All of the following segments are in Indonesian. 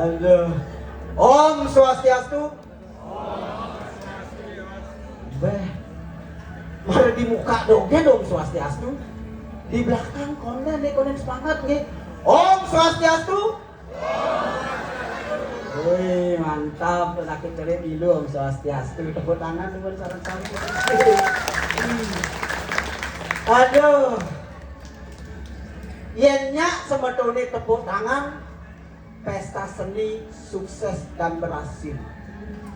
Aduh. Om Swastiastu. Beh, baru di muka dogen Om Swastiastu. Di belakang konen semangat nih. Om Swastiastu. Wih, mantap, laki cerit dulu Om Swastiastu. Tepuk tangan teman sarang-sarang. Aduh. Yennya sebetulnya tepuk tangan. Pesta seni sukses dan berhasil.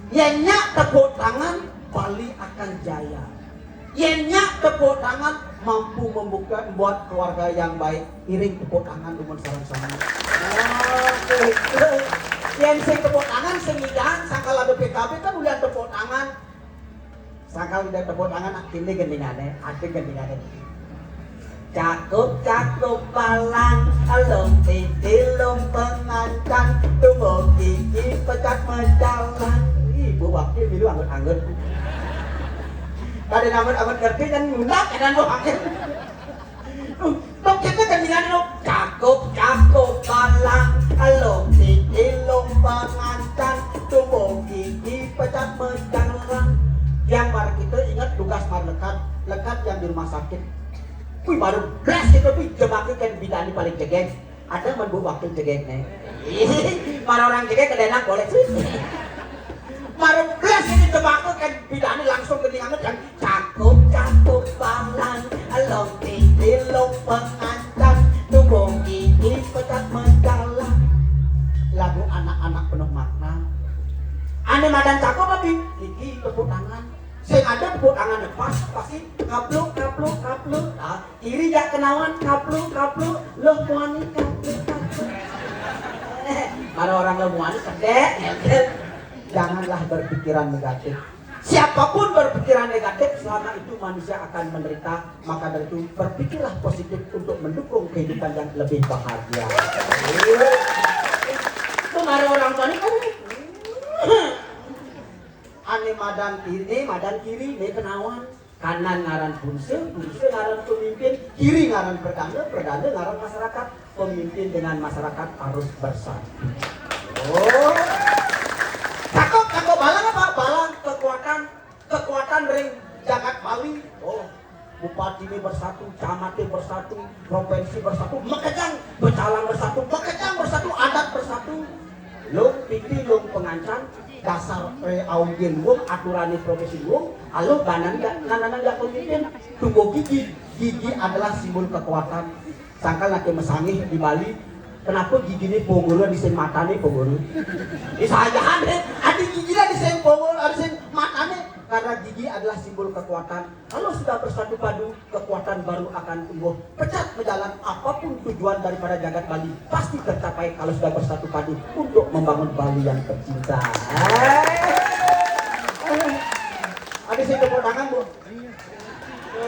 Yennya tepuk tangan, Bali akan jaya. Yennya tepuk tangan, mampu membuat keluarga yang baik. Iring tepuk tangan teman sarang-sarang. Yang sing tepuk tangan sengidan, sangkal ada PKB kan udah tepuk tangan. Sangkal udah tepuk tangan, akhirnya gendingannya, Cakup palang, alung titilung pengancan, tunggu gigi pecat menjalan. Ibu wakil bilu anggut-anggut. Tadi anggut-anggut ngerti dan ngundang kan lo angin. Tok kita gendingan lo. Cakup palang, alung titilung pengancan, tunggu gigi pecat menjalan. Yang baru kita ingat tugas lekat yang di rumah sakit. Wih baru beres itu tuh jemaah kan bidani paling jegeng. Ada menbu waktu jegengnya. Para orang jegeng kedenang boleh sih. Baru beres ini jemaah kan bidani langsung kedengangan yang cakup balang, along titilung pengancan, tubuh gigi pecat menjalan. Lagu anak-anak penuh makna. Ane madan cakup tapi gigi tepuk tangan. Saya ada tepuk tangan lepas, pasti kapluk. Nah, kiri gak kenawan, kapluk. Loh muani, kapluk. Para orang lo muani, kedek. Janganlah berpikiran negatif. Siapapun berpikiran negatif, selama itu manusia akan menderita. Maka dari itu, berpikirlah positif untuk mendukung kehidupan yang lebih bahagia. Itu para orang muani kan. Ane madan kiri, ne kenawan. Kanan ngaran bunse ngaran pemimpin, kiri ngaran perdana ngaran masyarakat. Pemimpin dengan masyarakat harus bersatu. Oh, cakep balang apa? Balang kekuatan ring jagat Bali. Oh, bupati ini bersatu, camat ini bersatu, provinsi bersatu, Makejang becalang bersatu, adat bersatu. Lung piti lung pengancan. Dasar audien wong aturan profesi wong alo banan gak pemimpin tunggu gigi adalah simbol kekuatan. Sangkal nak mesangih di Bali kenapa gigi ini ponggolo di sen matane ponggolo isajahan ada gigi lah di sen ponggolo di sen matane karena gigi adalah simbol kekuatan. Kalau sudah bersatu padu, kekuatan baru akan tumbuh. Pecat berjalan apapun tujuan daripada jagat Bali pasti tercapai kalau sudah bersatu padu untuk membangun Bali yang tercinta. Ada saya tepuk tangan bu.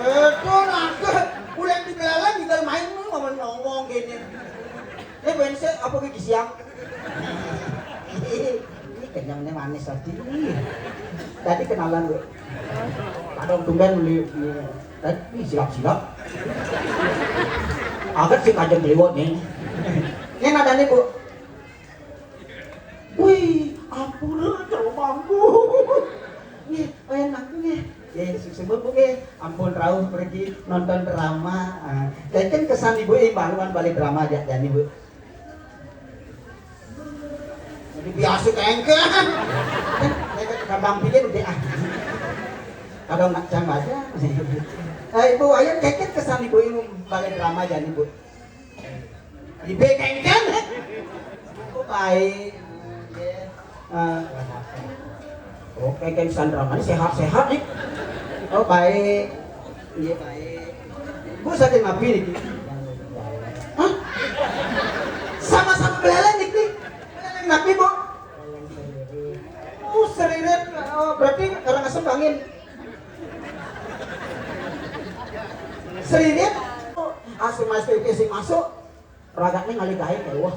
Itu naga, udah di belalang tinggal main ngomong gini. Ini bensin apa gigi siang? Ini kenyangnya manis tadi. Tadi kenalan bu. Kadang tumben beli. Tadi silap. Agak sih kajang lewat nih. Ini nadanya bu. Wih, ampun jauh mampu. Nih, enak nih. Ya, sukses bu ke. Ampun rauh pergi nonton drama. Dan kan kesan ibu baruan balik drama aja dan ibu. Jadi biasa kengken. Kadang pikir udah kadang nak jam aja. Ibu ayam keket kesan ibu ini balik drama aja ibu. Ibu kengken. Kok baik. Oh kengken kesan drama ini sehat nih. Oh baik. Iya baik. Bu sakit ngapi nih. Hah? Sama-sama belalang nih. Belalang ngapi bu. Seriret, berarti karena ngasem angin. Seriret, asing masuk, ragaknya ngali gaya kayak wah.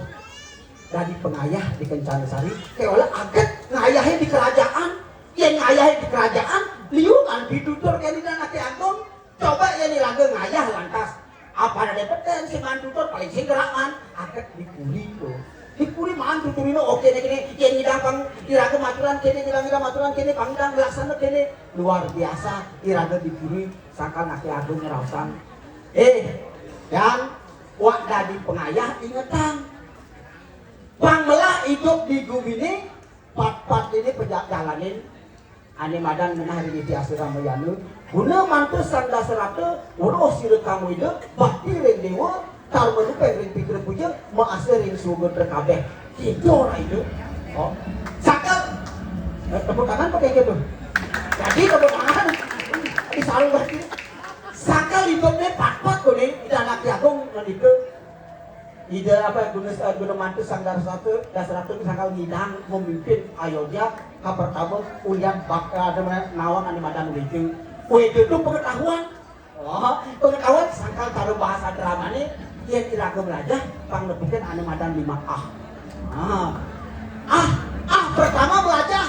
Dari pengayah di Kencanisari, kayak olah aget ngayahin di kerajaan, yang ngayahin di kerajaan, liungan bidutur kayak di dana Agung. Coba ya nih lagu ngayah lantas, apa ada peten si mandutur paling sing gerakan, aget dipuli tuh. Dipuri mangan tuturino oke kene yen ngidang pang iraga maturan kene ngidang maturan kene pangdang laksana kene luar biasa iraga dipuri sangkan aki agung ngerausang yang wak dadi pengayah ingetang pang melah hidup di gumini pat-pat ini perjalanin ane madan menah hari di asura mayanu guna mantu sanda serata urus sira kamu itu bakti ring dewa tar menupe ring pikir puja maasir ring sumber terkabeh itu orang itu oh sakal tepuk tangan pakai gitu jadi tepuk tangan disaru berarti sakal hidupnya pat-pat kone ida anak jagung itu ida apa guna mantu sang dasratu itu sakal ngidang memimpin Ayodhya pertama ulian bakal ada nawang ane madan itu pengetahuan pengetahuan sangkal taruh bahasa drama ini yang kira-kira belajar pang lebihkan ane madan 5A pertama belajar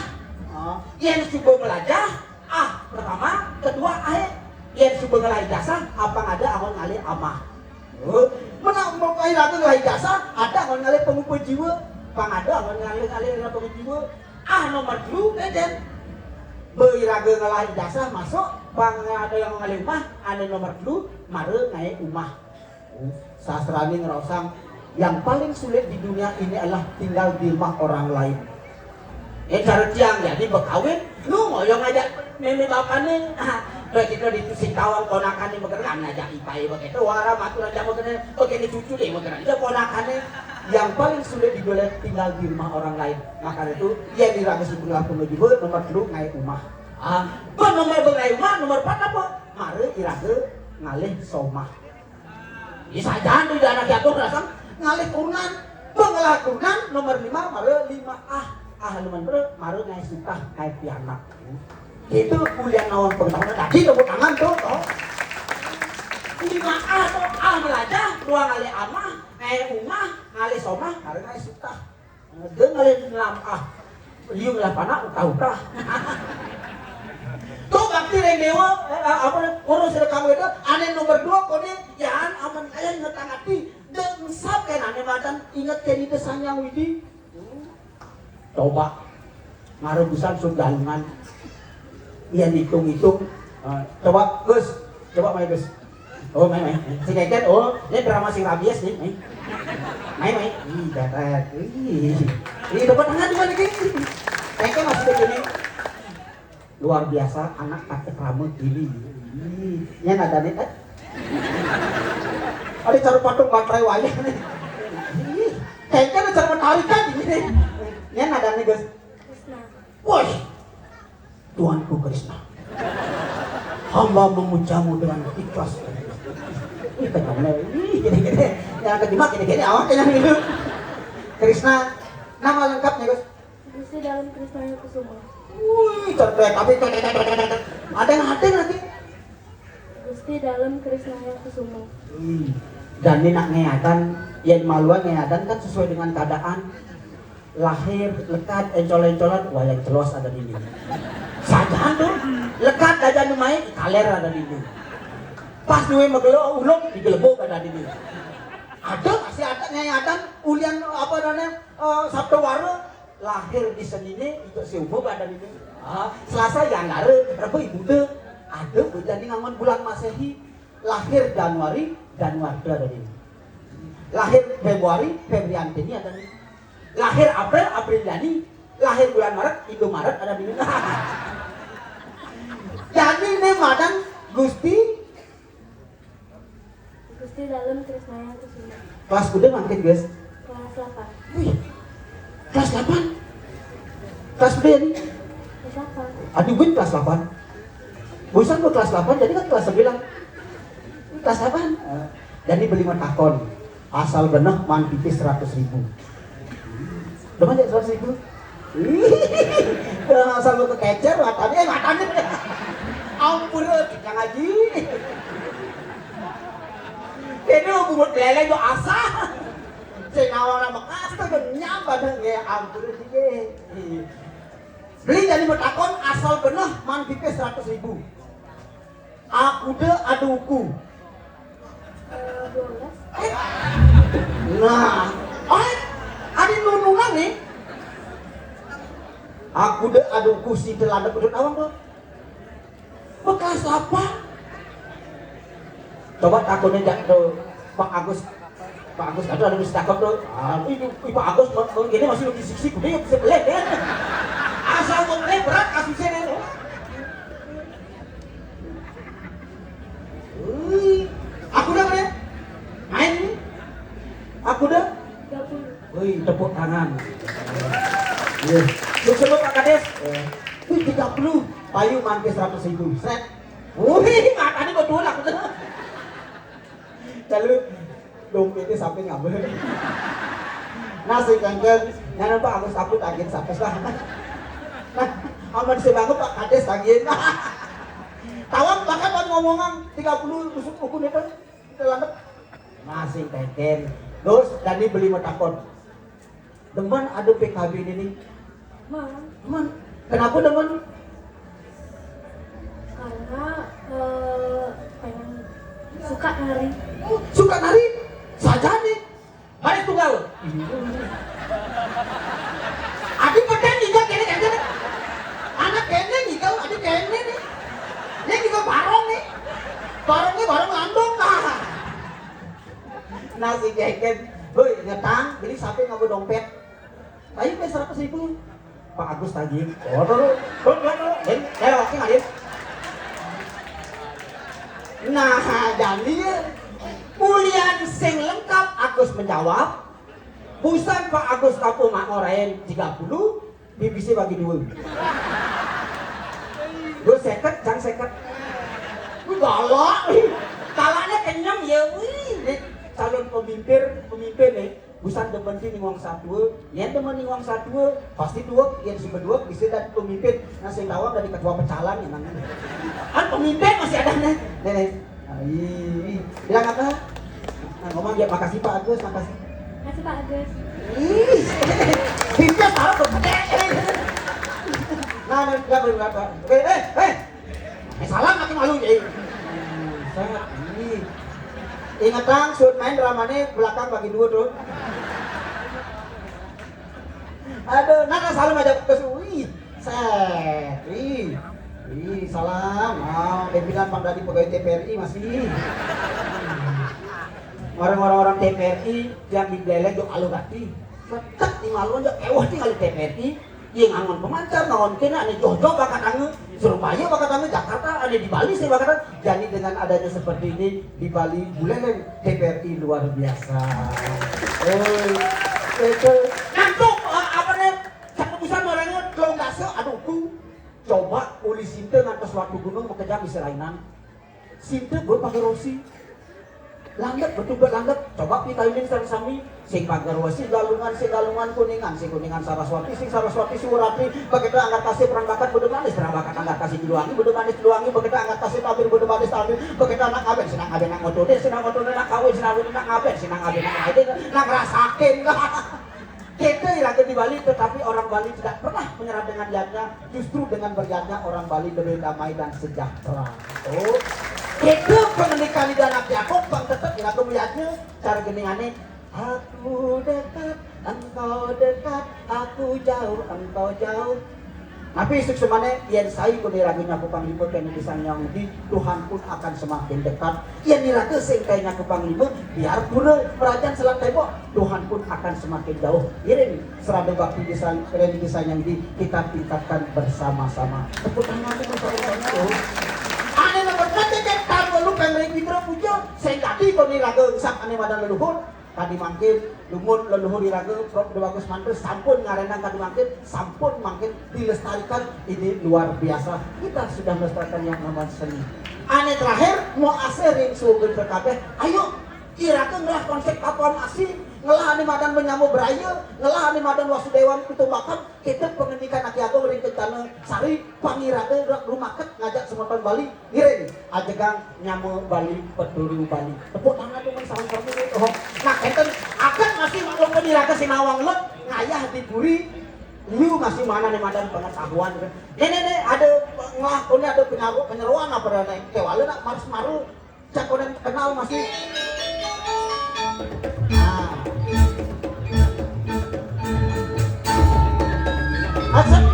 yang coba belajar pertama kedua yang coba ngelai jasa apa ada awal ngalih amah menang mau lagi ngelai jasa ada awal ngalih pengumpul jiwa pang ada awal ngalih pengumpul jiwa nomor 2 dan beiraga ngelai jasa masuk pang ada yang ngalih umah ane nomor 2 mare ngai umah sastrani ngerosang yang paling sulit di dunia ini adalah tinggal di rumah orang lain cara tiang jadi berkawin lu mau yang ngajak meme bapaknya begitu ditusing kawang ponakannya bergerak ngajak ipai begitu wara maturan jamu kena begini cucu deh bergerak dia ponakannya yang paling sulit dijual tinggal di rumah orang lain maka itu yang diraga sebelah pengejual nomor 2 ngai rumah nomor bengai rumah nomor 4 apa mare iraga ngalih somah bisa jangan di anak jatuh rasang ngalih kunan pengelakunan nomor 5 mare 5A luman mare ngai suka ngai pianak itu kuliah nawang pengetahuan tadi tepuk tangan tuh 5A tuh belajar 2 ngalih amah ngai umah ngalih somah mare ngai suka dia ngalih 6A liung lah panak utah tuh bakti yang dewa urus kamu itu ane nomor 2 kode ya aman kaya inget hati dan sab kan ane badan inget kini desanya widi coba ngarebusan sundalungan iya hitung-hitung coba Gus coba main Gus main si Keket ini drama si rabies nih main dapat dapat tangan juga nih Keket masih begini luar biasa anak kakek rambut ini yang ada nih ada cara patung baterai wayang nih kayaknya ada cara menarikan ini yang ada nih Gus woi Tuanku Krishna hamba memujamu dengan ikhlas ini kayaknya gini yang kedua gini awak yang itu Krishna nama lengkapnya Gus Gusti dalam Krisnaya Kusuma. Wih, cerdas tapi ada yang nanti. Gusti dalam Krisnaya Kusuma. Dan ini nak ngeadan, yang maluan ngeadan kan sesuai dengan keadaan lahir, lekat, encol-encolan, wah yang celos ada di sini. Sajaan tuh, lekat aja numai, kaler ada di sini. Pas nuwe megelo ulung digelebok ada di sini. Ada masih ada ngeadan, ulian apa namanya Sabtu Waro lahir di senine itu si umum ada di sini. Selasa yang ngare, Rabu ibu deh. Ada jadi ngangon bulan Masehi lahir Januari ada di sini. Lahir Februari Febriantini ada di sini. Lahir April Apriliani, lahir bulan Maret Maret ada di sini. Jadi ini madang Gusti dalam Krisnaya Kusuma. Kelas kuda makin guys. Kelas 8. Wih, kelas 8. Kelas kuda ini. Kelas 8. Aduh gue kelas 8. Bosan gue kelas 8 jadi kan kelas 9. Kelas 8. Jadi beli matakon. Asal benah man pipis 100.000. Udah aja 100.000. Asal gue kekecer matanya. Ampun kita ngaji. Ini lo buat lele itu asa. Saya nawar nama kasta kan nyambat ya ampun sih. Beli jadi matakon asal benah man pipis 100.000. Aku deh aduku. 12. Nah, ada nunungan nih. Aku deh aduh kusi terlalu pedut awang tuh. Bekas apa? Coba takutnya jatuh Pak Agus ada di takut tuh. Itu Pak Agus gini masih lebih siksi gede bisa belek ya. Asal ngomongnya berat kasusnya nih. Aku udah mana? Main? Aku udah? 30. Wih, tepuk tangan. Lu sebut Pak Kades? Wih, 30. Payu manke 100.000. Set. Wih, matanya betul aku tuh. Kalau dompetnya sampai ngambil. Nasi kengkeng, jangan Pak Agus takut agen sampai lah. Nah, aman sebangun Pak Kades agen. Tawang bahkan buat ngomongan 30 tusuk ukun itu terlambat. Nasi kengkeng. Terus tadi beli metakon. Demen ada PKB ini nih. Demen. Kenapa demen? Karena pengen suka nari. Suka nari? Saja nih. Mari tunggal. Adik pedang juga kene kan. Anak kene juga adik kene nih. Dia juga barong nih. Barongnya barong landong nah. Nasi jaket. Hoi, ngetang, jadi sampai ngaku dompet. Ayo pe 100.000. Pak Agus tagih. Oh, tuh. Ayo oke ngalih. Nah, jadi kuliah sing lengkap Agus menjawab. Busan Pak Agus kapu mak ngorain 30, BBC bagi 2. Gue seket, jangan seket. Gue galak. Kalanya kenyang ya, wih. Calon pemimpin nih. Busan demen nih ngomong satu, ya demen nih ngomong satu, pasti dua, yang seberdua bisa dari pemimpin, nasi tawar dari ketua pecalang ya namanya. Kan pemimpin masih ada nih, nenek. Bilang apa? Nah, ngomong ya makasih Pak Agus, makasih. Makasih Pak Agus. Hingga taruh ke gede. Nah, enggak berapa. Salam makin malu ya. Sangat ini. Ingat lang, shoot main dramanya belakang bagi 2 tuh. Aduh, nah salam aja ke wih. Set. Wih, salam. Dia bilang Bang Dadi pegawai TPRI masih. Orang-orang TPRI yang digeleng jo alugati. Tetep di maluan jo ewah di kali TPRI. Yang angon pemancar, ngon kena ane jojo bakat ange, Surabaya bakat ange, Jakarta ada di Bali sih bakat. Jadi dengan adanya seperti ini di Bali Buleleng TPRI luar biasa. Itu ngantuk apa nih? Satu pusat orangnya kalau nggak se, aduh ku coba uli sinte ngantos waktu gunung bekerja bisa lainan. Sinte gue pakai rosi. Langgep betul langgep coba kita ini sami sing pagarwasi galungan kuningan saraswati surati begitu angkat kasih perang bakat bodo manis perang bakat angkat kasih diluangi bodo manis begitu angkat kasih tabir bodo manis tabir begitu anak aben senang aben nak ngotode senang ngotode nak kawin senang aben nak aben senang aben nak aben nak rasakin kita lagi di Bali tetapi orang Bali tidak pernah menyerah dengan lihatnya justru dengan berlihatnya orang Bali lebih damai dan sejahtera. Oh itu pengendikan di dalam Yakob bang tetap yang aku melihatnya cara gini aneh. Aku dekat, engkau dekat, aku jauh, engkau jauh. Tapi semuanya yang saya kau diragunya aku panglima kena disanyang di Tuhan pun akan semakin dekat. Yang diragu sengkainya aku panglima biar pura kerajaan selat tembok Tuhan pun akan semakin jauh. Ini serada bakti disanyang di kita tingkatkan bersama-sama. Tepuk tangan itu bersama-sama. Ane nomor 3 tahu lu pemreng Fitro pujo sengkati kau diragu sak ane madan leluhur. Tadi mangkin lumut leluhur diraga Prof Bagus Mantus sampun ngarenang tadi mangkin sampun mangkin dilestarikan ini luar biasa kita sudah melestarikan yang namanya seni. Ane terakhir mau aserin sugen PKB ayo iraga ngelah konsep kapan asih ngelah ane madan menyambut beraya ngelah ane madan wasudewan itu bakal kita pengendikan aki ago bering kencana sari pangiraga rumaket ngajak semoton Bali ngiring ajegang nyamu Bali peduli Bali tepuk tangan tuh sama-sama itu. Nah, enten akan masih maklum peniraga sinawang let ngayah diburi lu masih mana nih madan pengetahuan ini ada ngelakunya ada penyeruan apa ada kewala nak marus maru cakodan kenal masih nah asap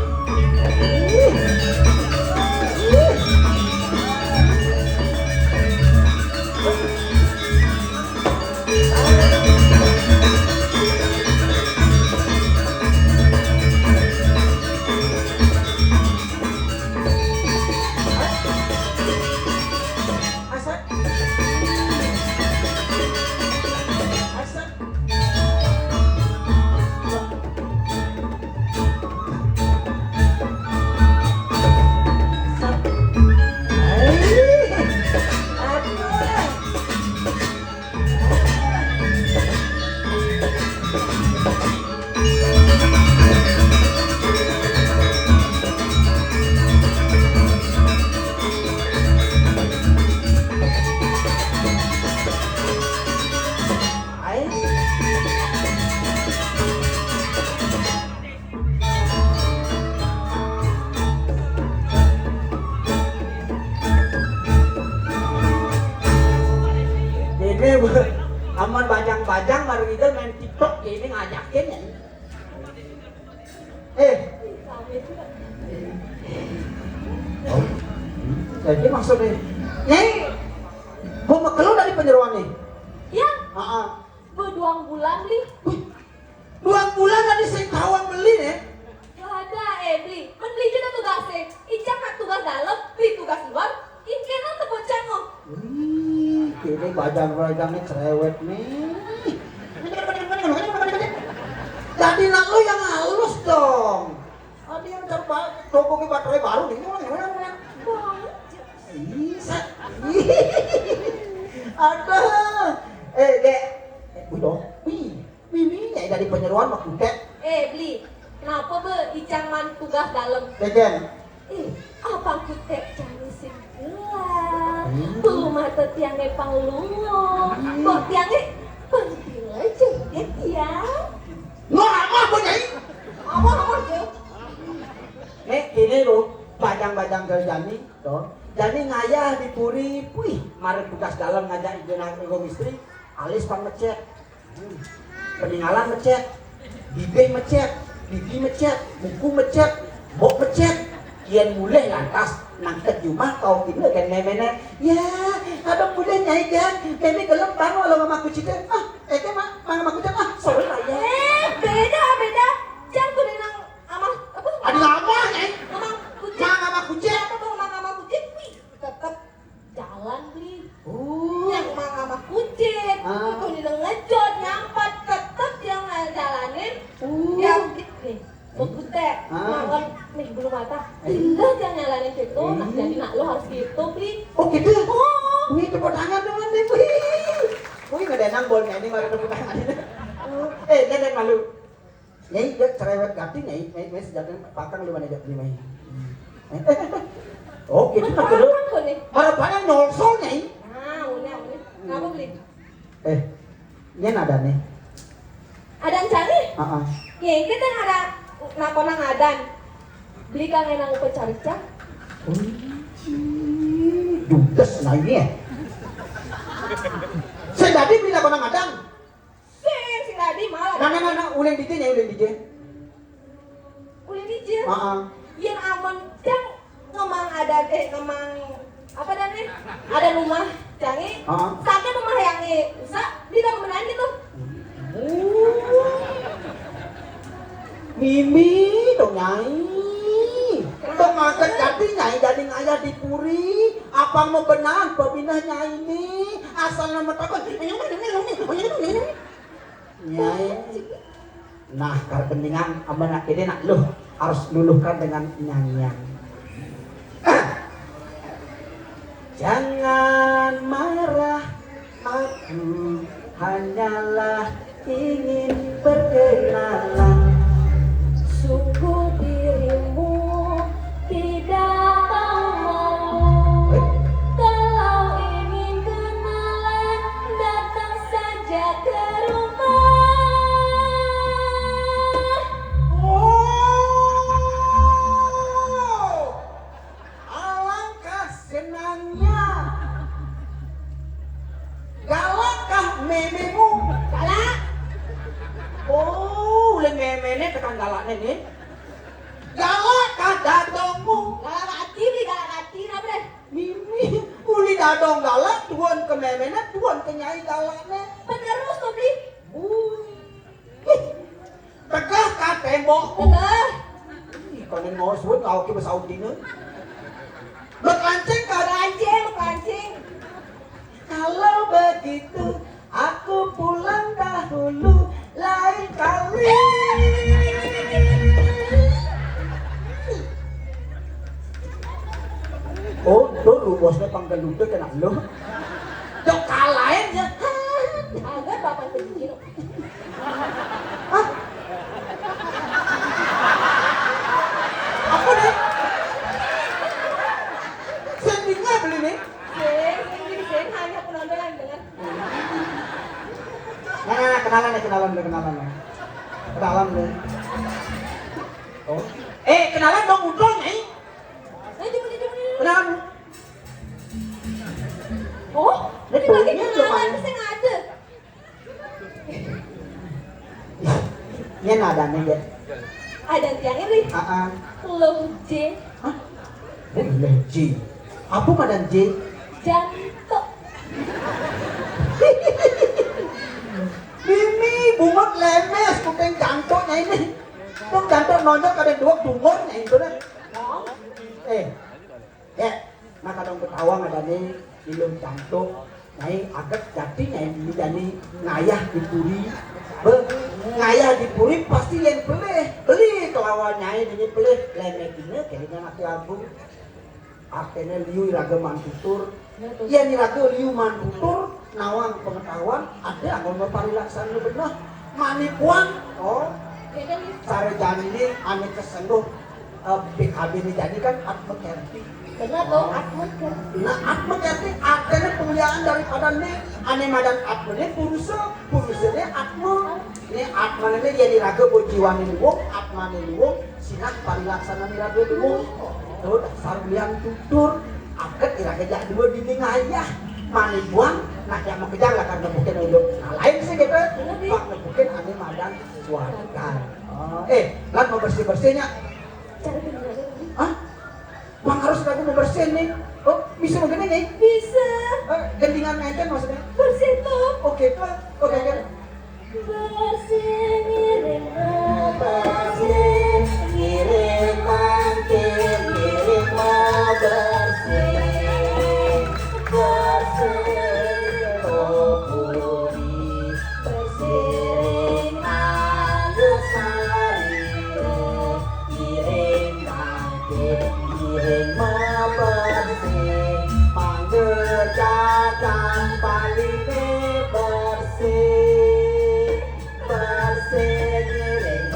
marung itu main TikTok ini ngajakin ya. Sampai juga. Oh. Jadi maksudnya, Nyai mau keluar dari penyeruan nih? Ya, Heeh. berduang bulan li. 2 bulan tadi saya tawang beli nih. Gak ada beli. Men beli juga tugasnya. Icang nak tugas dalam, beli tugas luar. Ikan nak tebocang oh. Wih, ini bajang-bajangnya cerewet nih. Jadi nak lu yang halus dong. Ada yang coba toko baterai baru nih. Banget. Bisa. Ada. Dek. Wih dong. Ini ya dari penyeruan mah kudet. Beli. Kenapa be Icang man tugas dalam? Degen. Apa kutek cari sing gelang? Tuh mata tiangnya panglungo. Kok tiangnya pentil aja ya tiang? Ngomong apa Nyai? Apa aja? Ini loh, bajang-bajang kerjani, toh. Jadi ngayah di puri, wih, mari tugas dalam ngajak ijeunah nggo istri, alis pang mecet. Peninggalan mecet, bibih mecet, bibi mecet, buku mecet, bok mecet. Kian mulai lantas nangket rumah kau gitu kan memene. Ya, ada mulai Nyai kan, meme gelem bang walau mamaku cita. Mamaku cita, sorry lah ya. Beda. Jangan kudu nang amah apa? Ada apa Nyai? Amah kucing. Mama kucing. Apa bang amah kucing? Wih, tetep jalan beli. Oh. Yang amah kucing. Kudu nang ngejot nyampat tetep yang jalanin. Yang nih. Bekutek, mangon nih bulu mata. Tinggal jangan nyalanin situ. Jadi nak lo harus gitu beli. Oh gitu? Wih, tepuk tangan dong nih. Wih, nggak ada nang bolnya ini malah tepuk tangan ini. Nenek malu. Nyai dia cerewet ganti Nyai sejak pakang lu mana aja beli Nyai. Oh gitu kan dulu. Harapannya nyolsol Nyai. Nah, udah. Kenapa beli? Nyen ada nih. Ada cari? Iya. Ya, kita ada nakonang adan. Beli kang enang pecaricak. Dudes nah ini ya. Saya tadi beli nak konang adang. Si tadi malah. Nah, uleng DJ Nyai, uleng DJ. Ulin dijil. Yang aman cang ngomong ada ngomong apa dan ada rumah canggih. Sakit rumah yang usah di dalam menahan gitu. Mimi dong Nyai. Dong ngangkat jadi Nyai jadi ngayah di puri. Apa mau benar pembina Nyai ini? Asal nama takut. Nyai. Nah, kepentingan amanah ini nak lu harus luluhkan dengan nyanyian. Jangan marah, aku hanyalah ingin berkenalan. Sungguh dirimu tidak mau. Kalau ingin kenalan datang saja ke rumah. Alangkah senangnya. Galakkah mememu? Galak. Uleng memene tekan galaknya nih. Galakkah dadongmu? Galak hati apa deh? Mimi, uli dadong galak, tuan ke memene, tuan ke Nyai galaknya. Penerus tuh beli. Tegah ka tembok. Betul. Konen mau sebut kau ke besau dina. Berkancing ka Kancing. kalau begitu aku pulang dahulu lain kali. Oh, dulu bosnya panggil luda kena lu. Dok kalahin ya. Agak bapak kecil. Apa nih? Sendingnya beli nih. Sen hanya penonton yang dengar. Nah, kenalan nih. Kenalan nih. Oh. Kenalan dong udon nih. Kenalan. Oh, ini Betul, lagi ini kenalan belum terus yang ada. Nyen ada nih ya. Ada tiang ini. Loh J. Hah? Boleh J. Apa madan J? Janto. Mimi bungot lemes kuping jantoknya ini. Tuh jantok nonjok ada dua bungotnya itu deh. Nah kadang ketawang ada nih ilung jantok. Nyai agak jadi nyai jadi ngayah dipuri. Ngayah dipuri pasti yang beli kelawan nyai ini beli lemeknya kayaknya nanti abu. Artinya liu iraga mantutur. Iya nih raga liu mantutur. Nawang pengetahuan ada anggon parilaksana benar. Manipuan. Oh. Cara jalan ini ane kesenduh. BKB ini jadi kan atma kerti. Benar dong, atma kerti. Nah atma kerti artinya pemuliaan daripada nih ane madan atma ini purusanya atma. Ini atma ini jadi raga bojiwan ini wong, atma ini wong, sinak parilaksana ini raga ini wong. Tuh dasar yang tutur, aket iraga jadi dua dinding ayah. Manipuan, nak yang mau kejar lah karena mungkin untuk nah lain sih gitu. Pak mungkin ane madan suarakan. Lan mau bersih-bersihnya. Cara benar. Hah? Bang harus lagi mau bersih nih. Oh, bisa begini nih? Bisa. Gendingan ngeten maksudnya? Bersih tuh. Oke, tuh. Oke. Bersih ngirim bersih ngirim mangkir ngirim bersih bersih topuri bersih agus sariro ngirim mangkir ngirim bersih manggejakan paling bersih bersih ngiring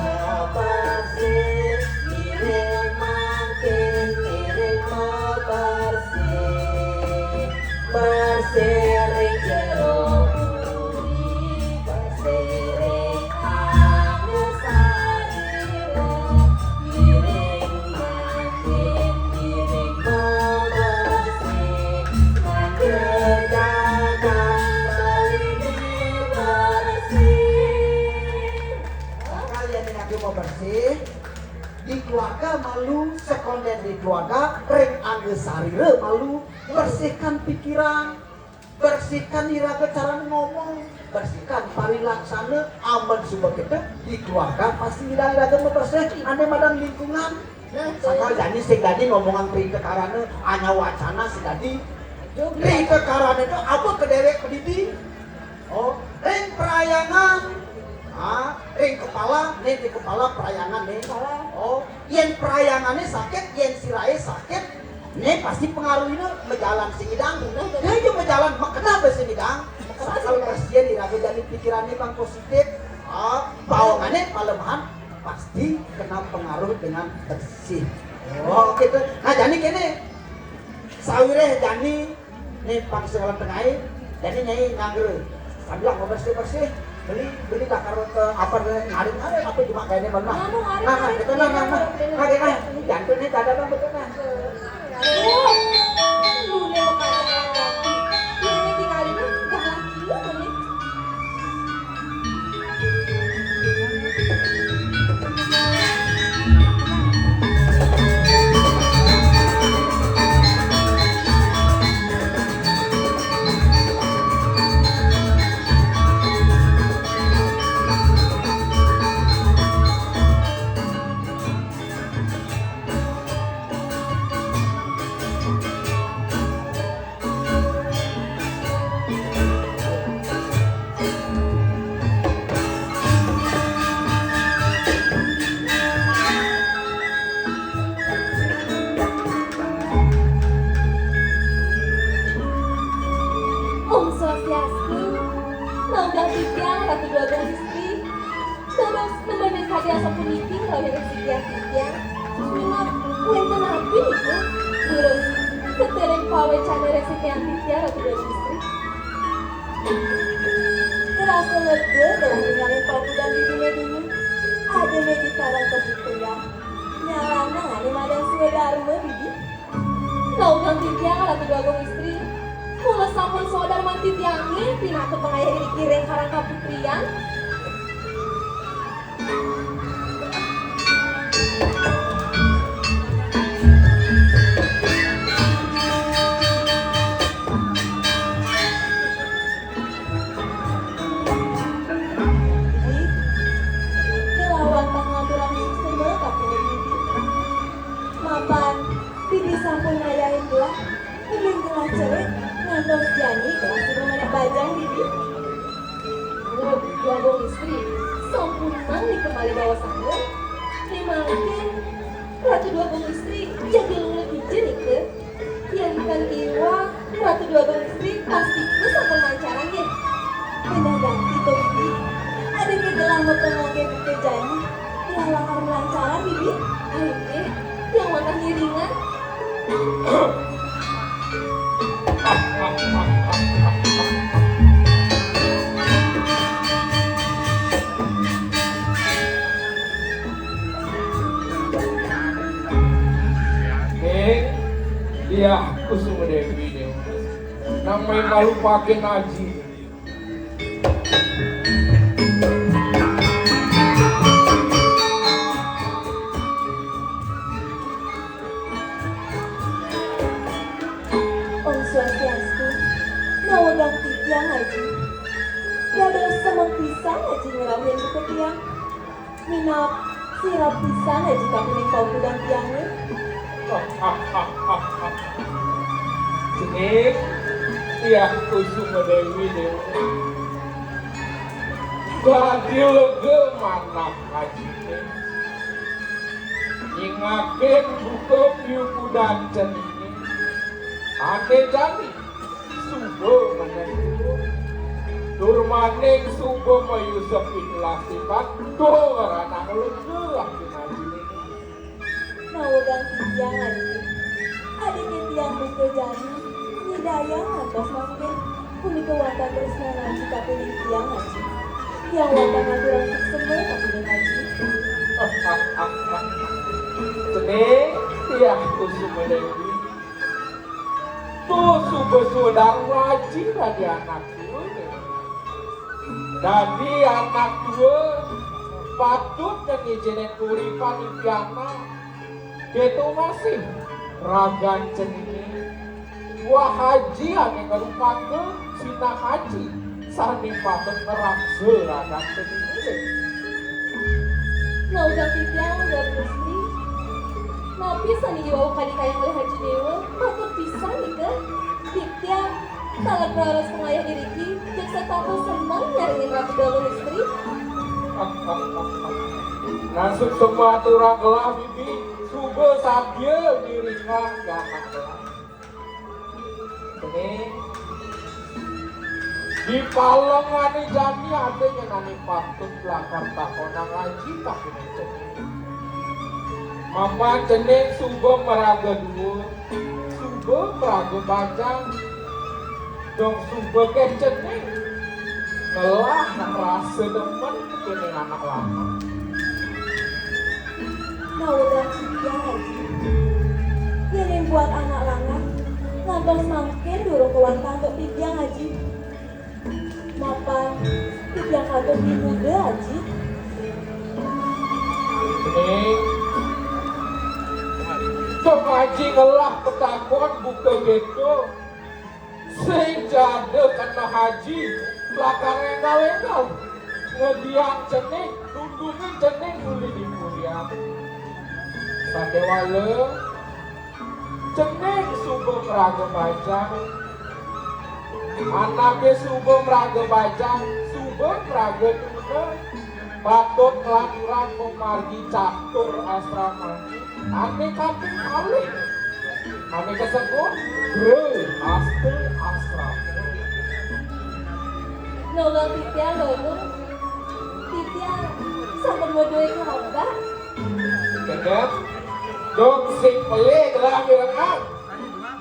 bersih ngiring makin ngiring bersih bersih ring jeruk puri bersih ring angus sariro ngiring makin ngiring bersih manggejakan kalian yang lagi mau bersih di keluarga malu sekonden di keluarga ring angge sarire malu bersihkan pikiran bersihkan iraga cara ngomong bersihkan parilaksana aman semua kita di keluarga pasti iraga mau bersih ane madan lingkungan sama jadi sing tadi ngomongan pri kekarane anya wacana sing tadi pri kekarane itu apa kedewek pedidi oh ring perayangan ring kepala, nih di kepala perayangan nih. Oh, yang perayangannya sakit, yang sirai sakit, nih pasti pengaruhnya menjalan si hidang. Dia juga menjalan, kenapa si hidang? Kalau presiden diraga jadi pikirannya bang positif, bawangannya palemahan pasti kena pengaruh dengan bersih. Oh, gitu. Nah, jadi kene sawireh jani nih pang segala tengah, jadi nyai nganggur. Sambil mau bersih beli takar ke apa ngaring apa cuma kayaknya benar. Nah kita jantung ini ada bang betul nah. Lu nih makanya ini tinggal ini jangan lagi nih. Om Swastiastu, Nonggang Tityang Ratu Dodong Istri, terus nemenin hadiah sapuniti kalau yang Tityang, memang wenten api itu, terus ketereng pawe cane resipian Tityang Ratu Dodong Istri. Terasa lega dalam tinggalin pemuda di dunia ini, ada di kalang kebutuhan, nyalana ngani madan suwe dharma bibi. Nonggang Tityang Ratu Dodong Istri, mula sampun saudara manti tiangnya pinatu pengayah iri kireng karang kaputrian. unang nih kembali bawa sana. Terima kasih. Ratu dua bang istri jadi lu hiji nih ke. Yang bukan iwa ratu dua bang istri pasti ke sama lancaran ya. Pindah ganti tuh bibi. Ada kegelah mau pengoge pekerjaannya. Yang lakar melancaran bibi. Ayo deh. Yang makan ngiringan. Iya, Kusuma Dewi deh. Namanya malu pakai ngaji. Om Swastiastu, nawagang tiang haji. Gada semang pisang haji ngeramin ke tiang. Minap sirap pisang haji kapining pau kudang tiangnya. Cenik, iya Kusuma Dewi deh. Gadil ge mana ngaji deh. Ingakin buka piuku dan cenik. Ane jani, subo menentu. Durmaning subo mayusap inlasipat. Tuh anak lelah kinajini. Nawagang tiang haji. Adiknya tiang buka jani. Nidayang antos mangkin. Kuni kewata terus ngaji kapining tiang haji. Yang wata ngaturang semua kapining haji. Cenik, iya Kusuma Dewi. Tuh subuh sudang wajib dari anak tua. Dari anak tua patut dan izinin kuripan ipiana. Itu masih ragan cenik. Wah haji yang ngerupake sina haji. Sani patut ngerakse ragan cenik. Nawagang tiang udah beristri. Napi sani dibawa kadikayang oleh Haji Dewa. Patut pisan nih ke. Tiang salah peraras pengayah diriki. Jaksa tahu senang nyariin ratu dalam istri. Nasib semua turang gelah bibi. Subuh sabya diringan gak gelah. Ini di palongan jami ada yang nani patut belakang takonan ngaji tapi cenik. Mama cenik subuh meraga dua, subuh meraga bajang, dong subuh ke cenik. Ngelah rasa demen kini anak lama. Nawagang tiang haji. Yang buat anak lanang. Ngantos mangkin durung kewanta untuk tiang haji. Mapan tiang kantor ibu ge haji. Cenik. Sok ngaji ngelah petakon buka gitu. Sing jade kena haji belakang enggal-enggal. Ngediang cenik, tundungin cenik uli di mulia. Sadewale cenik subuh meraga bajang. Anaknya subuh meraga bajang, subuh meraga tuna. Patut kelaturan memargi catur asrama. Ane kampung kali. Ane kesengkuh, aste asrama. Nawagang tiang lho. Tiang sampai modoy ke hamba. Kedep, dong sing pelih gelah mirengan.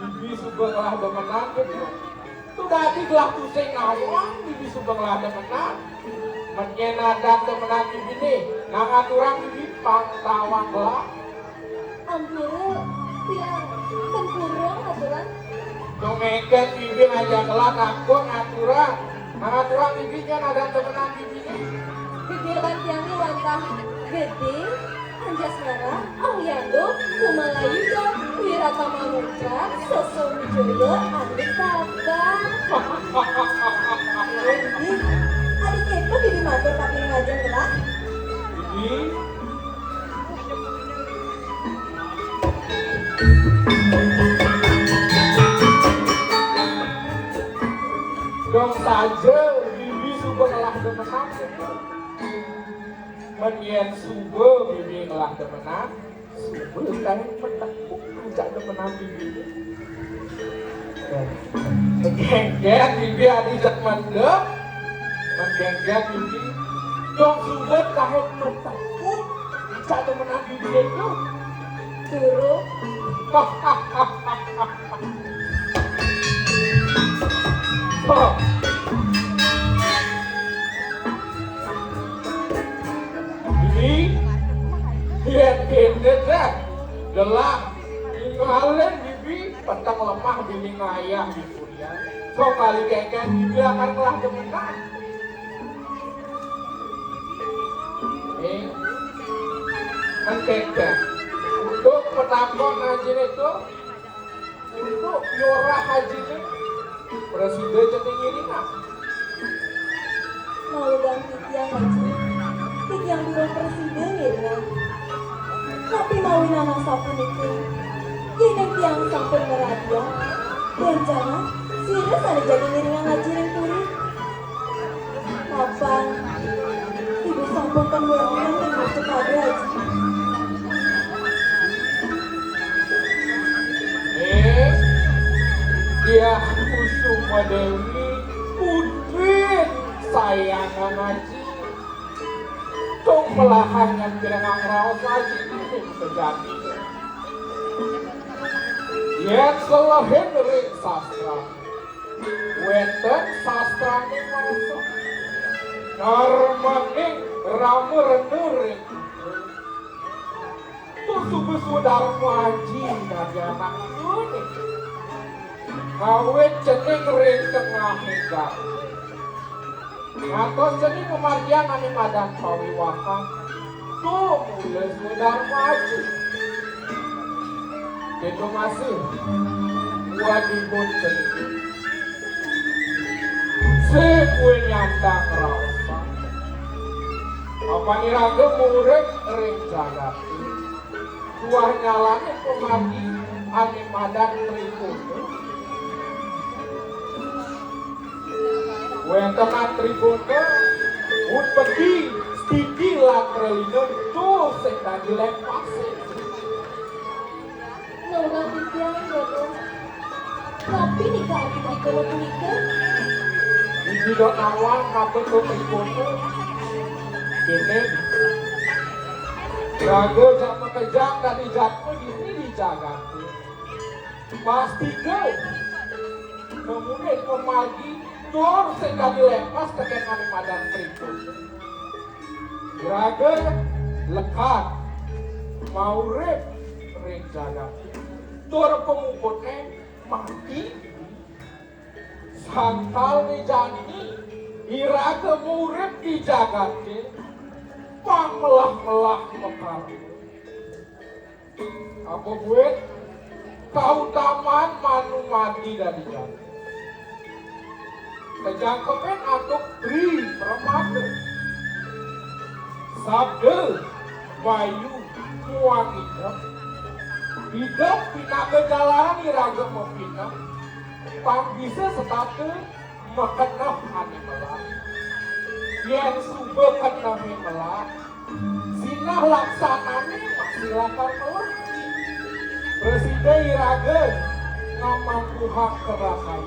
Bibi subuh gelah demenan gitu. Tuh dadi gelah pusing ngawang, bibi subuh gelah demenan. Menyenadak temenan bibi nih, nangaturang bibi pantawang gelah. Ampura, tiang tempurung aturan. Dong ngeket bibi aja gelah takut ngaturang. Nangaturang bibi kan ada temenan bibi nih. Gede lan tiangnya wantah gede. Anjas merah, Aliando, Kumalayuda, Wirata Mamuca, Soso Wijoyo, Andi Tabang. Adik kepo di matur tapi ngajar gelak. Bibi. Dong saja, bibi subuh gelah demenan gitu. menyen subuh bibi ngelah demenan subuh kan mentekuk ajak demenan bibi menggengget bibi adijak mendem menggengget bibi dong subuh kahit mentekuk ajak demenan bibi itu Suruh. Ini lihat ini dah gelap ngalen bibi petang lemah bibi ngayah di kuliah so kali keken bibi akan kelah demenan mengkeken untuk penambang haji itu untuk yorah haji ini presiden jadi ngiringan Mau ganti tiang haji. Tiang dua presiden ya. Tapi mau anak sapun itu. Jadi tiang sampai meradia. Dan jangan sirus ada jadi ngiringan haji yang kulit. Kapan? Ibu sambungkan bulan dan masuk ada haji. Dia Kusuma Dewi putri sayangan haji tung melahangan bilangan raos haji ini terjadi yang selahin ring sastra weten sastra ini masuk narmaning ramu renduring tuh subuh dharma haji dari anak ini kawin cening ring tengah hingga atau cening pemargian ani madan pawiwakan tuh mulai sudah maju itu masih wadibun cening sekue nyandang rasa apa niraga murid ring jagati tuah nyalanya pemargi ani madan tribun Wentana tribunnya un pergi stiki latrelino tuh sehingga dilepasin Nggak tiang ya. Tapi nikah di kalau nikah. Ini dok awal kapal tuh tribunnya ini raga sama kejang dari jatuh di sini dijaga pasti kau kemudian pemargi tur sehingga dilepas tekan kami madan tribun raga lekat mau rep ring jaga tur pemukutnya mati sangkal ni jani iraga murid dijaga pangmelah-melah mekar apa buat kau taman manu mati dari jani kejangkepan atau beri permata sabda bayu muang hidup pina kejalanan iraga mempina pang bisa setatu mekenah ani melak yang subah kenah melak sinah laksanane masih lakar melak presiden iraga ngamampu hak kerasaan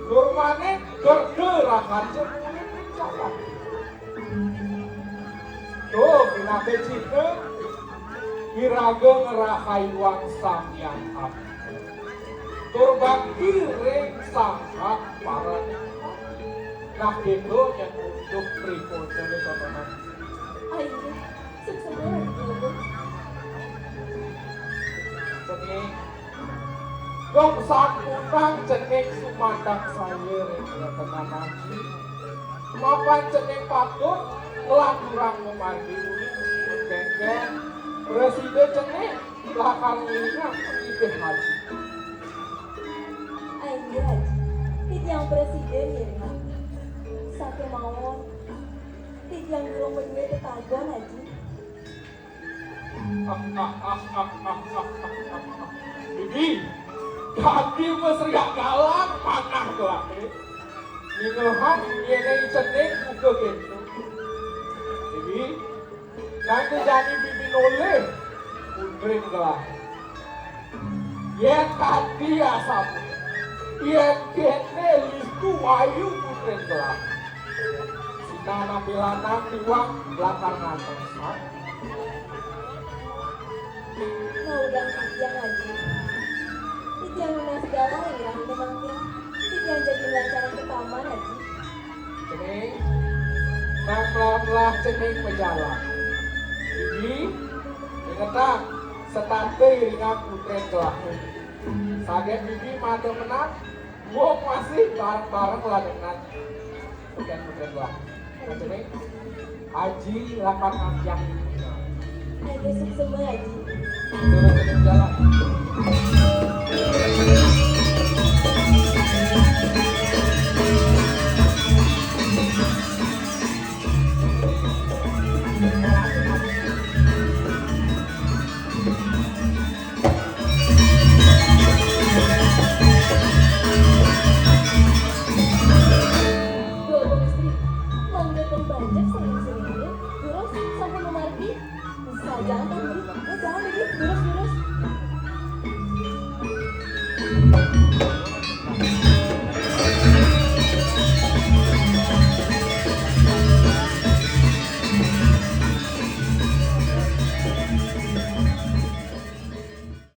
Durmane gergerakan jemunin mencapai. Tuh, bila kecita, iraga ngerakai wang sang yang hak. Turbakti ring sang hak para nah itu yang untuk berikutnya nih teman-teman. Ayo, sebenarnya dulu. Cening, dong sakunang cening sumandang saya rekan haji. Mapan cening patut telah kurang memandu genggen presiden cening belakang ingat pengibih haji. Ayo haji, yang presiden ya. Satu mawon, yang belum berdua ketahuan haji. Bibi, tadi mesriak galang panah kelaki. Ningehan yenei cening buka gitu. Bibi, Nanti jadi bibi noleh. Putrin gelah. Yen tadi asap. Yen kene listu ayu putrin gelah. Sinana pilanang tiwak belakang nantong. Nah udah yang aja. Tidak lunas galau ya, memangnya. Tidak jadi lancaran ke taman aja. Cening, nang melah cening berjalan. Bibi, ingetan, setante ringan putren telah. Saget bibi mada menang, gua masih bareng-bareng lah dengan putren telah. Cening, Haji lapan yang Ada semua aja. turun cening jalan. Dua istri, mangga dan banyak sering-sering. Terus sampai memarki, bisa jangan